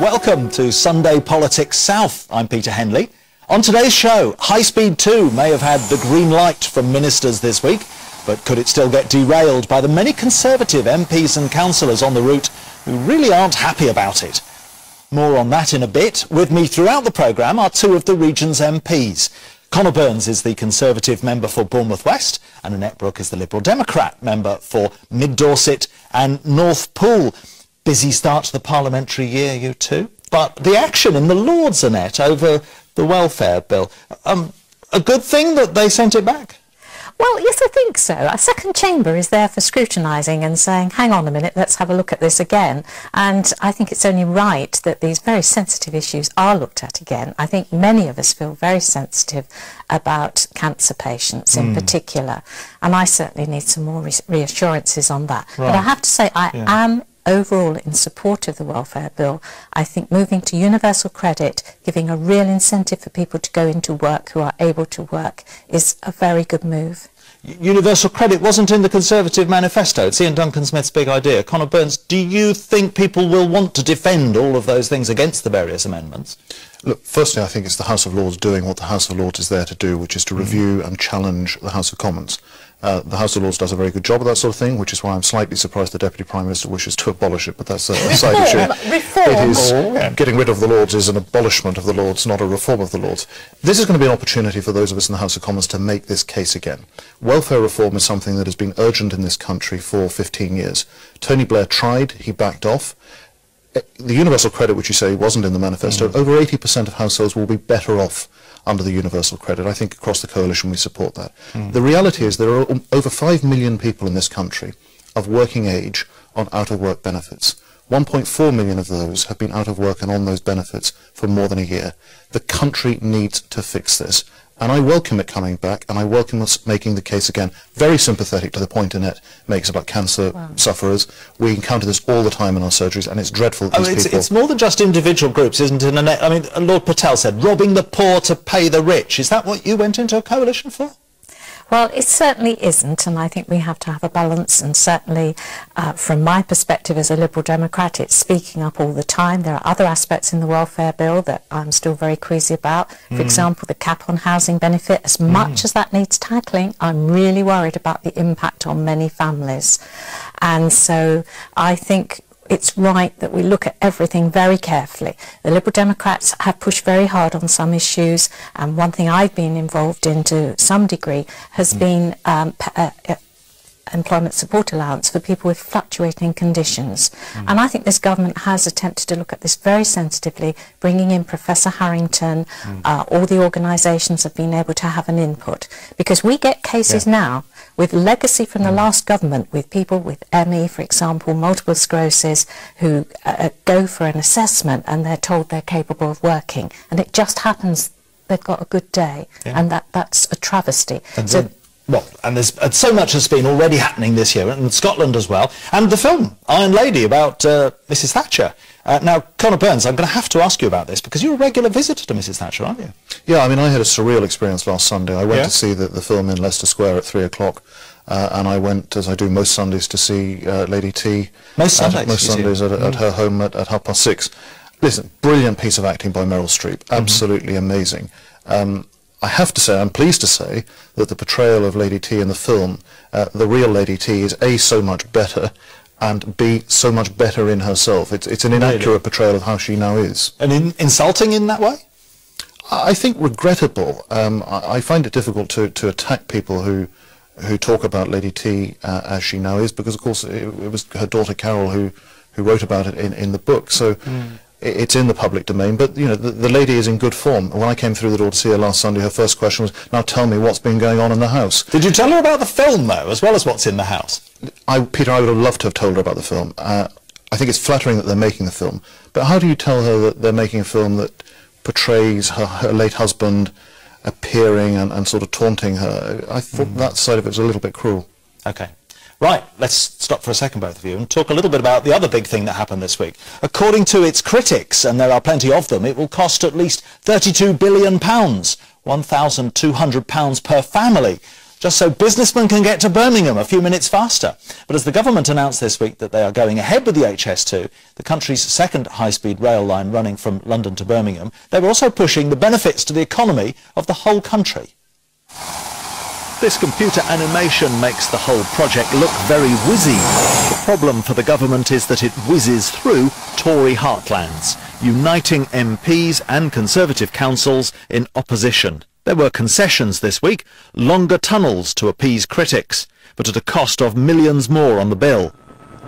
Welcome to Sunday Politics South. I'm Peter Henley. On today's show, High Speed 2 may have had the green light from ministers this week, but could it still get derailed by the many Conservative MPs and councillors on the route who really aren't happy about it? More on that in a bit. With me throughout the programme are two of the region's MPs. Conor Burns is the Conservative member for Bournemouth West, and Annette Brooke is the Liberal Democrat member for Mid Dorset and North Poole. Busy start to the parliamentary year, you two. But the action in the Lords, Annette, over the welfare bill, a good thing that they sent it back? Well, yes, I think so. A second chamber is there for scrutinising and saying, hang on a minute, let's have a look at this again. And I think it's only right that these very sensitive issues are looked at again. I think many of us feel very sensitive about cancer patients in particular. And I certainly need some more reassurances on that. Right. But I have to say, I am overall in support of the welfare bill. I think moving to universal credit, giving a real incentive for people to go into work who are able to work, is a very good move. Universal credit wasn't in the Conservative manifesto. It's Ian Duncan Smith's big idea. Conor Burns, do you think people will want to defend all of those things against the various amendments? Look, firstly, I think it's the House of Lords doing what the House of Lords is there to do, which is to review and challenge the House of Commons. The House of Lords does a very good job of that sort of thing, which is why I'm slightly surprised the Deputy Prime Minister wishes to abolish it, but that's a side issue. It is, getting rid of the Lords is an abolishment of the Lords, not a reform of the Lords. This is going to be an opportunity for those of us in the House of Commons to make this case again. Welfare reform is something that has been urgent in this country for 15 years. Tony Blair tried, he backed off. The universal credit, which you say wasn't in the manifesto, over 80% of households will be better off under the universal credit. I think across the coalition we support that. The reality is there are over 5 million people in this country of working age on out-of-work benefits. 1.4 million of those have been out of work and on those benefits for more than a year. The country needs to fix this. And I welcome it coming back, and I welcome us making the case again. Very sympathetic to the point Annette makes about cancer sufferers. We encounter this all the time in our surgeries, and it's dreadful. It's more than just individual groups, isn't it, Annette? I mean, Lord Patel said, robbing the poor to pay the rich. Is that what you went into a coalition for? Well, it certainly isn't, and I think we have to have a balance, and certainly from my perspective as a Liberal Democrat, it's speaking up all the time. There are other aspects in the welfare bill that I'm still very queasy about. For example, the cap on housing benefit. As much as that needs tackling, I'm really worried about the impact on many families. And so I think it's right that we look at everything very carefully. The Liberal Democrats have pushed very hard on some issues, and one thing I've been involved in to some degree has been employment support allowance for people with fluctuating conditions. And I think this government has attempted to look at this very sensitively, bringing in Professor Harrington. All the organisations have been able to have an input, because we get cases now with legacy from the last government, with people with ME, for example, multiple sclerosis, who go for an assessment and they're told they're capable of working, and it just happens they've got a good day, and that's a travesty. And there's so much has been already happening this year, and in Scotland as well. And the film, Iron Lady, about Mrs Thatcher. Now, Conor Burns, I'm going to have to ask you about this, because you're a regular visitor to Mrs Thatcher, aren't you? Yeah, I mean, I had a surreal experience last Sunday. I went to see the film in Leicester Square at 3 o'clock, and I went, as I do most Sundays, to see Lady T. Most Sundays at her home at 6:30. Listen, brilliant piece of acting by Meryl Streep, absolutely amazing. I have to say, I'm pleased to say, that the portrayal of Lady T in the film, the real Lady T, is A, so much better, and B, so much better in herself. It's an inaccurate portrayal of how she now is. And insulting in that way? I think regrettable. I find it difficult to attack people who talk about Lady T as she now is, because of course it was her daughter Carol who wrote about it in the book. So it's in the public domain, but you know the lady is in good form. When I came through the door to see her last Sunday, her first question was, "Now tell me what's been going on in the house." Did you tell her about the film though, as well as what's in the house? Peter, I would have loved to have told her about the film. I think it's flattering that they're making the film, but how do you tell her that they're making a film that portrays her late husband appearing and sort of taunting her? I thought that side of it was a little bit cruel. Okay. Right, let's stop for a second, both of you, and talk a little bit about the other big thing that happened this week. According to its critics, and there are plenty of them, it will cost at least £32 billion, £1,200 per family. just so businessmen can get to Birmingham a few minutes faster. But as the government announced this week that they are going ahead with the HS2, the country's second high-speed rail line running from London to Birmingham, they were also pushing the benefits to the economy of the whole country. This computer animation makes the whole project look very whizzy. The problem for the government is that it whizzes through Tory heartlands, uniting MPs and Conservative councils in opposition. There were concessions this week, longer tunnels to appease critics, but at a cost of millions more on the bill.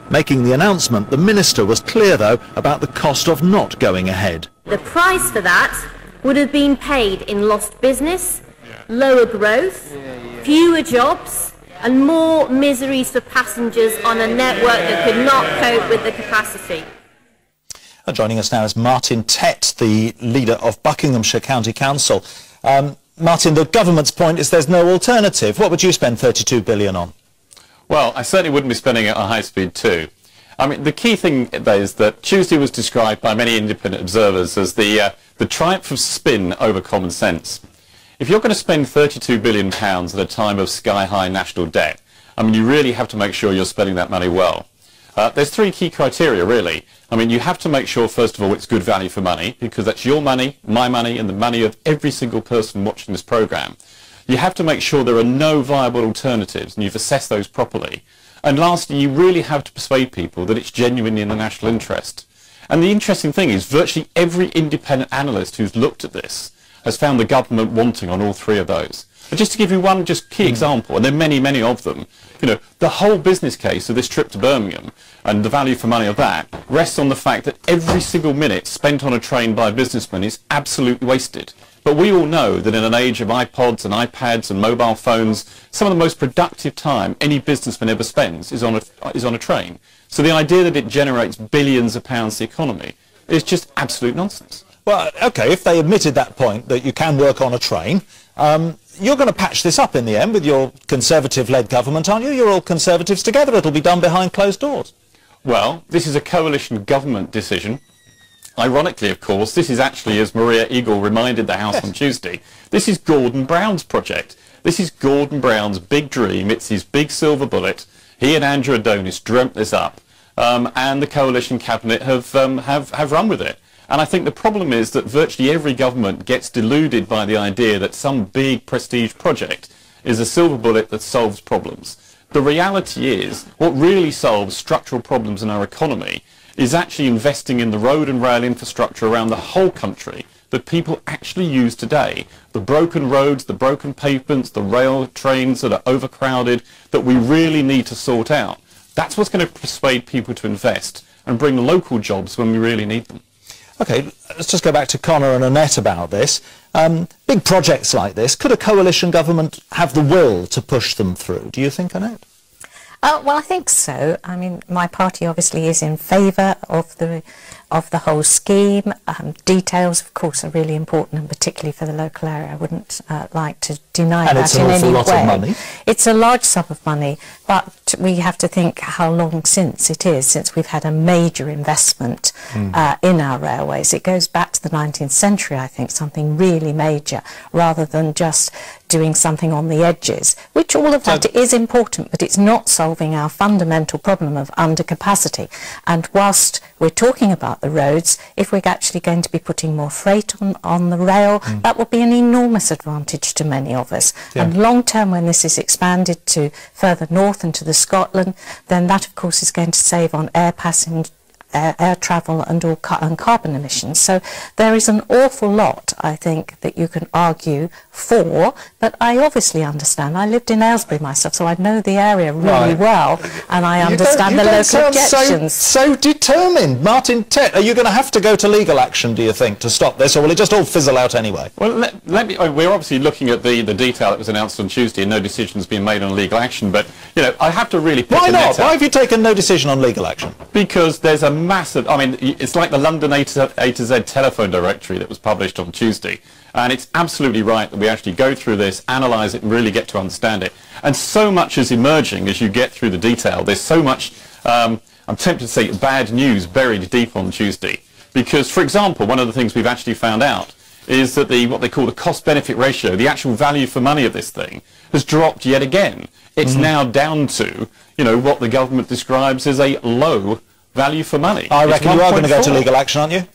Making the announcement, the minister was clear, though, about the cost of not going ahead. The price for that would have been paid in lost business, lower growth, fewer jobs, and more miseries for passengers on a network that could not cope with the capacity. Joining us now is Martin Tett, the leader of Buckinghamshire County Council. Martin, the government's point is there's no alternative. What would you spend £32 billion on? Well, I certainly wouldn't be spending it on high speed 2. I mean, the key thing is that Tuesday was described by many independent observers as the triumph of spin over common sense. If you're going to spend £32 billion at a time of sky-high national debt, I mean, you really have to make sure you're spending that money well. There's three key criteria, really. I mean, you have to make sure, first of all, it's good value for money, because that's your money, my money, and the money of every single person watching this programme. You have to make sure there are no viable alternatives, and you've assessed those properly. And lastly, you really have to persuade people that it's genuinely in the national interest. And the interesting thing is, virtually every independent analyst who's looked at this has found the government wanting on all three of those. But just to give you one key example, and there are many, many of them, you know, the whole business case of this trip to Birmingham and the value for money of that rests on the fact that every single minute spent on a train by a businessman is absolutely wasted. But we all know that in an age of iPods and iPads and mobile phones, some of the most productive time any businessman ever spends is on a train. So the idea that it generates billions of pounds to the economy is just absolute nonsense. Well, OK, if they admitted that point, that you can work on a train, you're going to patch this up in the end with your Conservative-led government, aren't you? You're all Conservatives together. It'll be done behind closed doors. Well, this is a coalition government decision. Ironically, of course, this is actually, as Maria Eagle reminded the House on Tuesday, this is Gordon Brown's project. This is Gordon Brown's big dream. It's his big silver bullet. He and Andrew Adonis dreamt this up, and the coalition cabinet have run with it. And I think the problem is that virtually every government gets deluded by the idea that some big prestige project is a silver bullet that solves problems. The reality is, what really solves structural problems in our economy is actually investing in the road and rail infrastructure around the whole country that people actually use today. The broken roads, the broken pavements, the rail trains that are overcrowded, that we really need to sort out. That's what's going to persuade people to invest and bring local jobs when we really need them. OK, let's just go back to Conor and Annette about this. Big projects like this, could a coalition government have the will to push them through? Do you think, Annette? Well, I think so. I mean, my party obviously is in favour of the whole scheme. Details, of course, are really important, and particularly for the local area. I wouldn't like to deny that in any way. And it's an awful lot of money. It's a large sum of money, but we have to think how long since we've had a major investment in our railways. It goes back to the 19th century, I think, something really major, rather than just doing something on the edges, which all of that is important, but it's not solving our fundamental problem of undercapacity. And whilst we're talking about the roads, if we're actually going to be putting more freight on the rail, that will be an enormous advantage to many of us. And long term, when this is expanded to further north and to the Scotland, then that of course is going to save on air travel and carbon emissions. So there is an awful lot, I think, that you can argue for, but I obviously understand. I lived in Aylesbury myself, so I know the area really well, and I understand the local objections. So determined. Martin Tett, are you going to have to go to legal action, do you think, to stop this, or will it just all fizzle out anyway? Well, we're obviously looking at the detail that was announced on Tuesday, and no decision's been made on legal action, but, you know, I have to really pick Why not? Why have you taken no decision on legal action? Because there's a massive, I mean, it's like the London A to Z telephone directory that was published on Tuesday, and it's absolutely right that we actually go through this, analyse it, and really get to understand it. And so much is emerging as you get through the detail. There's so much, I'm tempted to say, bad news buried deep on Tuesday. Because, for example, one of the things we've actually found out is that what they call the cost-benefit ratio, the actual value for money of this thing, has dropped yet again. It's now down to, what the government describes as a low value for money. I reckon you are going to go to legal action, aren't you?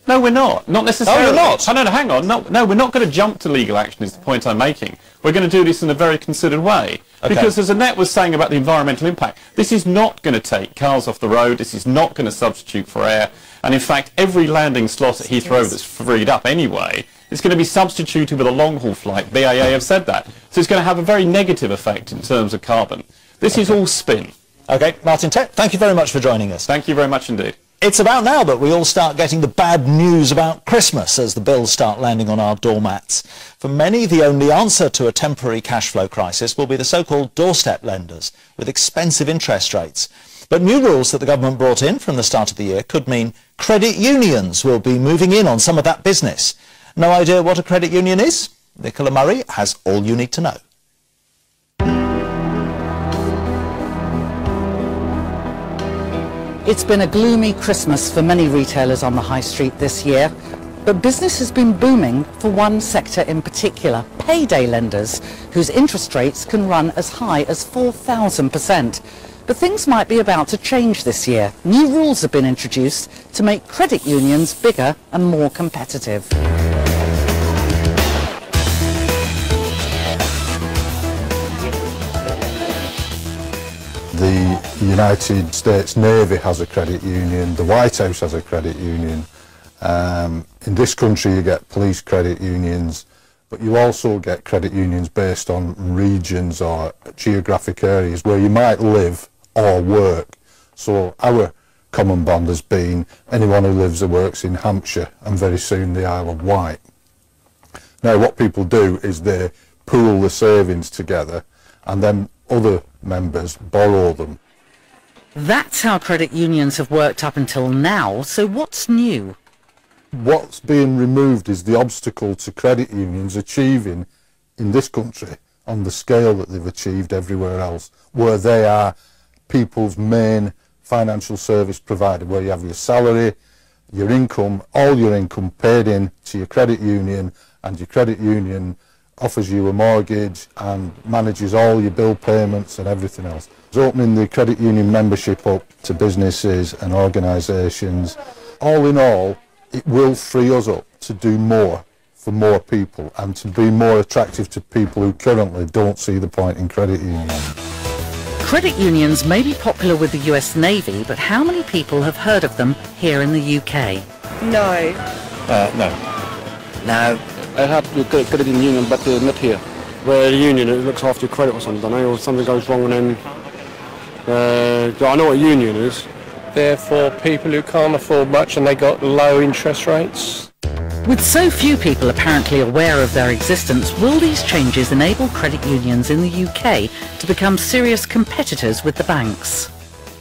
No, we're not. Not necessarily. Oh, you're not? Oh, no, hang on. No, we're not going to jump to legal action is the point I'm making. We're going to do this in a very considered way. Okay. Because as Annette was saying about the environmental impact, this is not going to take cars off the road, this is not going to substitute for air, and in fact every landing slot at Heathrow that's freed up anyway is going to be substituted with a long-haul flight. BAA have said that. So it's going to have a very negative effect in terms of carbon. This is all spin. Okay, Martin Tett, thank you very much for joining us. Thank you very much indeed. It's about now that we all start getting the bad news about Christmas as the bills start landing on our doormats. For many, the only answer to a temporary cash flow crisis will be the so-called doorstep lenders with expensive interest rates. But new rules that the government brought in from the start of the year could mean credit unions will be moving in on some of that business. No idea what a credit union is? Nicola Murray has all you need to know. It's been a gloomy Christmas for many retailers on the high street this year, but business has been booming for one sector in particular, payday lenders, whose interest rates can run as high as 4,000%. But things might be about to change this year. New rules have been introduced to make credit unions bigger and more competitive. The United States Navy has a credit union, the White House has a credit union. In this country you get police credit unions, but you also get credit unions based on regions or geographic areas where you might live or work. So our common bond has been anyone who lives or works in Hampshire and very soon the Isle of Wight. Now what people do is they pool the savings together and then other members borrow them. That's how credit unions have worked up until now, so what's new? What's being removed is the obstacle to credit unions achieving in this country on the scale that they've achieved everywhere else, where they are people's main financial service provider, where you have your salary, your income, all your income paid in to your credit union, and your credit union offers you a mortgage and manages all your bill payments and everything else. It's opening the credit union membership up to businesses and organisations. All in all, it will free us up to do more for more people and to be more attractive to people who currently don't see the point in credit unions. Credit unions may be popular with the US Navy, but how many people have heard of them here in the UK? No. No. I have to get a credit union, but not here. Where the union, it looks after your credit or something, or something goes wrong and then... I know what a union is. They're for people who can't afford much and they got low interest rates. With so few people apparently aware of their existence, will these changes enable credit unions in the UK to become serious competitors with the banks?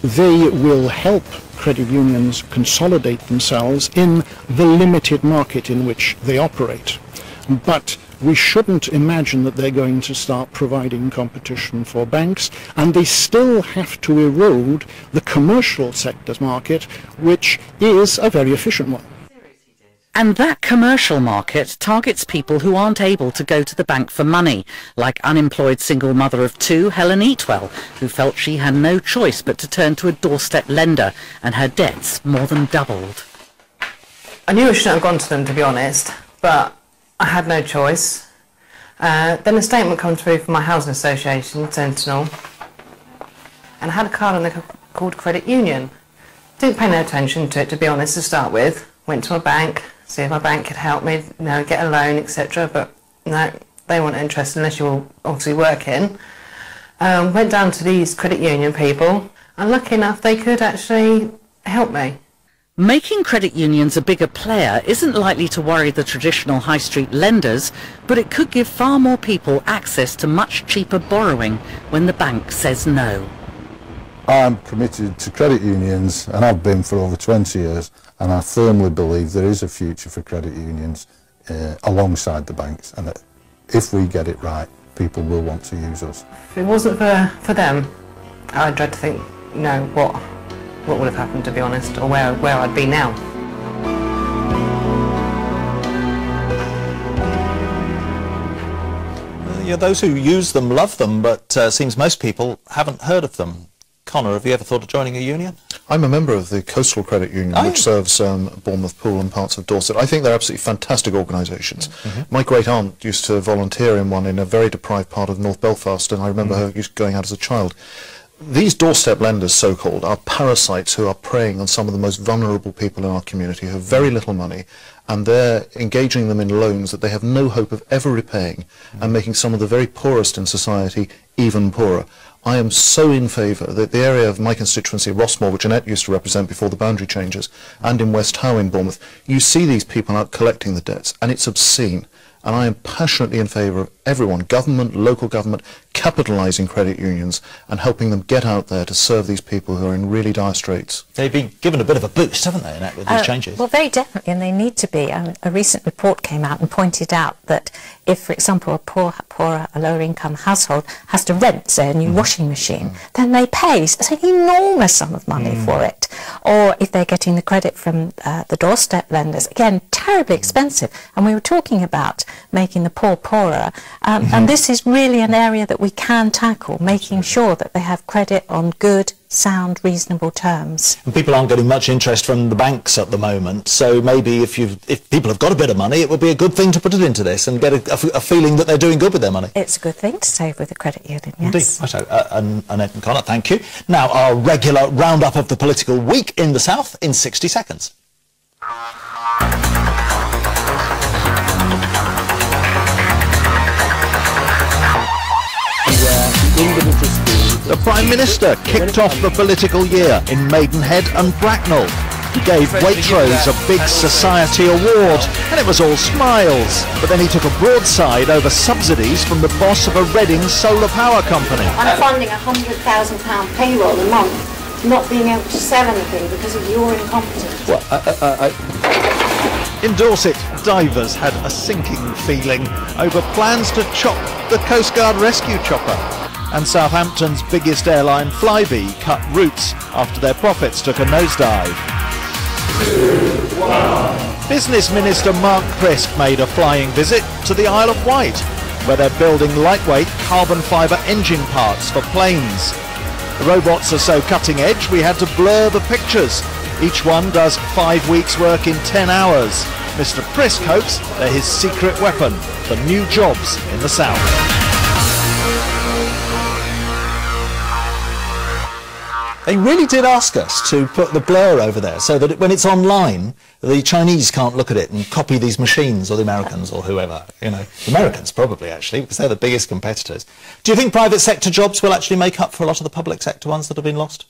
They will help credit unions consolidate themselves in the limited market in which they operate. But we shouldn't imagine that they're going to start providing competition for banks, and they still have to erode the commercial sector's market, which is a very efficient one. And that commercial market targets people who aren't able to go to the bank for money, like unemployed single mother of two, Helen Eatwell, who felt she had no choice but to turn to a doorstep lender, and her debts more than doubled. I knew I shouldn't have gone to them, to be honest, but I had no choice. Then a statement came through from my housing association, Sentinel, and I had a card on there called Credit Union. Didn't pay no attention to it, to be honest, to start with. Went to a bank, see if my bank could help me, get a loan, etc. But no, they weren't interested unless you were obviously working. Went down to these credit union people, and lucky enough they could actually help me. Making credit unions a bigger player isn't likely to worry the traditional high street lenders, but it could give far more people access to much cheaper borrowing when the bank says no. I'm committed to credit unions, and I've been for over 20 years, and I firmly believe there is a future for credit unions alongside the banks, and that if we get it right, people will want to use us. If it wasn't for them, I'd dread to think, what would have happened, to be honest, or where I'd be now. Yeah, those who use them love them, but seems most people haven't heard of them. Conor, have you ever thought of joining a union? I'm a member of the Coastal Credit Union, which serves Bournemouth Pool and parts of Dorset. I think they're absolutely fantastic organisations. My great-aunt used to volunteer in one in a very deprived part of North Belfast, and I remember her going out as a child. These doorstep lenders, so-called, are parasites who are preying on some of the most vulnerable people in our community who have very little money, and they're engaging them in loans that they have no hope of ever repaying, and making some of the very poorest in society even poorer. I am so in favour that the area of my constituency, Rossmore, which Annette used to represent before the boundary changes, and in West Howe in Bournemouth, you see these people out collecting the debts, and it's obscene. And I am passionately in favour of everyone, government, local government, capitalising credit unions and helping them get out there to serve these people who are in really dire straits. They've been given a bit of a boost, haven't they, Annette, with these changes? Well, very definitely, and they need to be. A recent report came out and pointed out that if, for example, a lower-income household has to rent, say, a new washing machine, then they pay an enormous sum of money for it. Or if they're getting the credit from the doorstep lenders, again, terribly expensive. And we were talking about making the poor poorer, and this is really an area that we can tackle, making sure that they have credit on good, sound, reasonable terms. And people aren't getting much interest from the banks at the moment, so maybe if people have got a bit of money, it would be a good thing to put it into this and get a feeling that they're doing good with their money. It's a good thing to save with a credit union, yes. Indeed. Right, Annette and Conor, thank you. Now, our regular roundup of the political week in the South in 60 seconds. The Prime Minister kicked off the political year in Maidenhead and Bracknell. He gave Waitrose a big society award, and it was all smiles. But then he took a broadside over subsidies from the boss of a Reading solar power company. I'm funding £100,000 payroll a month, not being able to sell anything because of your incompetence. In Dorset, divers had a sinking feeling over plans to chop the Coast Guard rescue chopper. And Southampton's biggest airline, Flybe, cut routes after their profits took a nosedive. 2, 1. Business Minister Mark Prisk made a flying visit to the Isle of Wight, where they're building lightweight carbon fibre engine parts for planes. The robots are so cutting edge we had to blur the pictures. Each one does 5 weeks' work in 10 hours. Mr. Prisk hopes they're his secret weapon for new jobs in the South. They really did ask us to put the blur over there so that when it's online, the Chinese can't look at it and copy these machines, or the Americans, or whoever. You know, the Americans probably, actually, because they're the biggest competitors. Do you think private sector jobs will actually make up for a lot of the public sector ones that have been lost?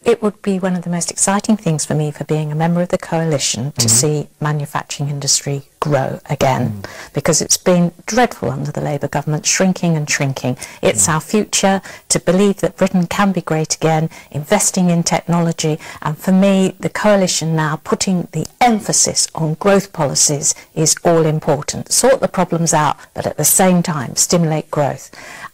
It would be one of the most exciting things for me, for being a member of the coalition, to see manufacturing industry grow again, because it's been dreadful under the Labour government, shrinking and shrinking. It's our future to believe that Britain can be great again, investing in technology, and for me, the coalition now putting the emphasis on growth policies is all important. Sort the problems out, but at the same time stimulate growth.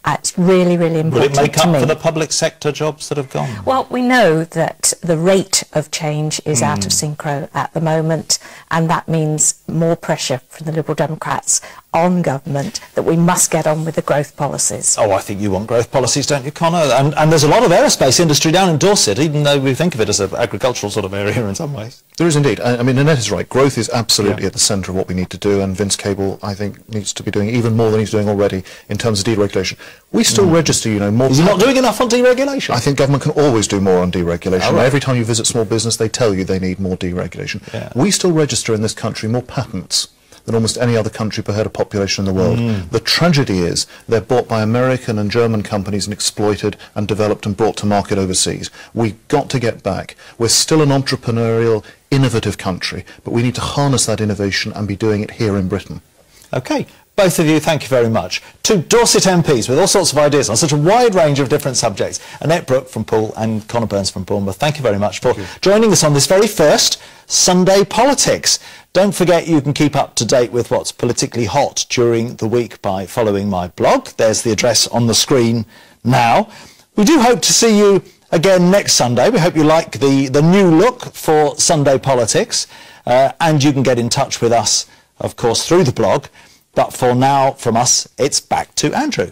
It's really, really important to me. Will it make up for the public sector jobs that have gone? Well, we know that the rate of change is out of synchro at the moment, and that means more pressure from the Liberal Democrats on government that we must get on with the growth policies. Oh, I think you want growth policies, don't you, Conor? And there's a lot of aerospace industry down in Dorset, even though we think of it as an agricultural sort of area in some ways. There is indeed. I mean, Annette is right. Growth is absolutely at the centre of what we need to do, and Vince Cable, I think, needs to be doing even more than he's doing already in terms of deregulation. We still register, you know, more... Is he not doing enough on deregulation? I think government can always do more on deregulation. Right. Every time you visit small business, they tell you they need more deregulation. Yeah. We still register in this country more patents than almost any other country per head of population in the world. The tragedy is they're bought by American and German companies and exploited and developed and brought to market overseas. We've got to get back. We're still an entrepreneurial, innovative country, but we need to harness that innovation and be doing it here in Britain. OK. Both of you, thank you very much. Two Dorset MPs with all sorts of ideas on such a wide range of different subjects. Annette Brooke from Poole and Conor Burns from Bournemouth, thank you very much for joining us on this very first Sunday Politics. Don't forget you can keep up to date with what's politically hot during the week by following my blog. There's the address on the screen now. We do hope to see you again next Sunday. We hope you like the new look for Sunday Politics. And you can get in touch with us, of course, through the blog. But for now, from us, it's back to Andrew.